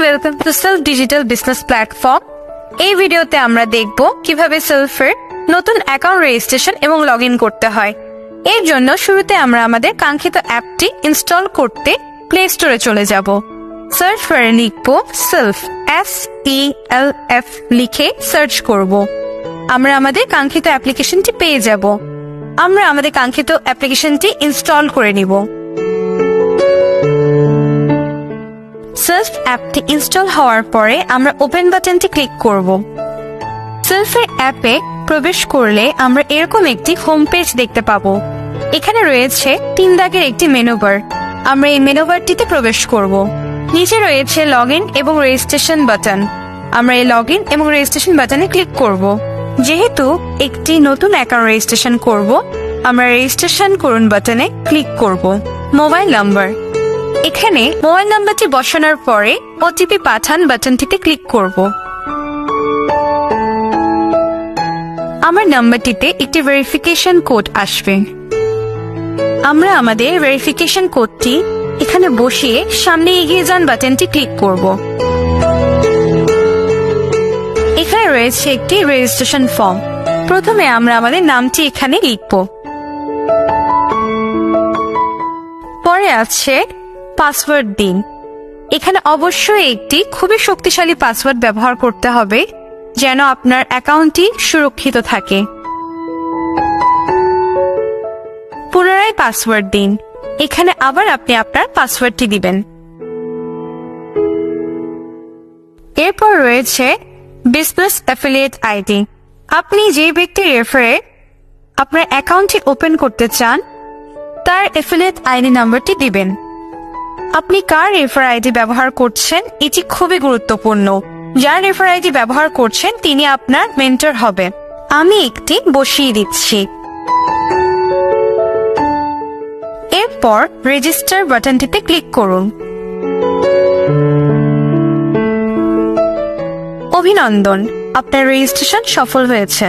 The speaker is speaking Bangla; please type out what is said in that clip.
Welcome to self digital business platform. এই ভিডিওতে আমরা দেখব কিভাবে সেলফের নতুন অ্যাকাউন্ট রেজিস্ট্রেশন এবং লগ ইন করতে হয়। এর জন্য শুরুতে আমরা আমাদের কাঙ্ক্ষিত অ্যাপটি ইনস্টল করতে প্লে স্টোরে চলে যাব। সার্চ বারে লিখব সেলফ, SELF লিখে সার্চ করব। আমরা আমাদের কাঙ্ক্ষিত অ্যাপ্লিকেশনটি পেয়ে যাব। আমরা আমাদের কাঙ্ক্ষিত অ্যাপ্লিকেশনটি ইনস্টল করে নিব। সেলফ অ্যাপটি ইনস্টল হওয়ার পরে আমরা ওপেন বাটনটি ক্লিক করব। সেলফের অ্যাপে প্রবেশ করলে আমরা এরকম একটি হোম পেজ দেখতে পাবো। এখানে রয়েছে 3 দাগের একটি মেনু বার। আমরা এই মেনু বারটিতে প্রবেশ করব। নিচে রয়েছে লগ ইন এবং রেজিস্ট্রেশন বাটন। আমরা এই লগ ইন এবং রেজিস্ট্রেশন বাটনে ক্লিক করব। যেহেতু একটি নতুন অ্যাকাউন্ট রেজিস্ট্রেশন করব, আমরা রেজিস্ট্রেশন করুন বাটনে ক্লিক করব। মোবাইল নাম্বার, এখানে মোবাইল নাম্বারটি বসানোর পরে ওটিপি পাঠান বাটনটিতে ক্লিক করব। আমার নাম্বারটিতে একটি ভেরিফিকেশন কোড আসবে। আমরা আমাদের ভেরিফিকেশন কোডটি এখানে বসিয়ে সামনে এগিয়ে যান বাটনটি ক্লিক করব। এখানে রয়েছে একটি রেজিস্ট্রেশন ফর্ম। প্রথমে আমরা আমাদের নামটি এখানে লিখব। পরে আছে পাসওয়ার্ড দিন। এখানে অবশ্যই একটি খুবই শক্তিশালী পাসওয়ার্ড ব্যবহার করতে হবে যেন আপনার অ্যাকাউন্টটি সুরক্ষিত থাকে। পুনরায় পাসওয়ার্ড দিন। এখানে আবার আপনি আপনার পাসওয়ার্ডটি দিবেন। এরপর রয়েছে বিজনেস অ্যাফিলিয়েট আইডি। আপনি যে ব্যক্তির রেফারে আপনার অ্যাকাউন্টটি ওপেন করতে চান তার অ্যাফিলিয়েট আইডি নাম্বারটি দিবেন। আপনি কার রেফার আইডি ব্যবহার করছেন এটি খুবই গুরুত্বপূর্ণ। যার রেফার আইডি ব্যবহার করছেন তিনি আপনার মেন্টর হবে। আমি একটি বসিয়ে দিচ্ছি। এরপর রেজিস্টার বাটনটিতে ক্লিক করুন। অভিনন্দন, আপনার রেজিস্ট্রেশন সফল হয়েছে।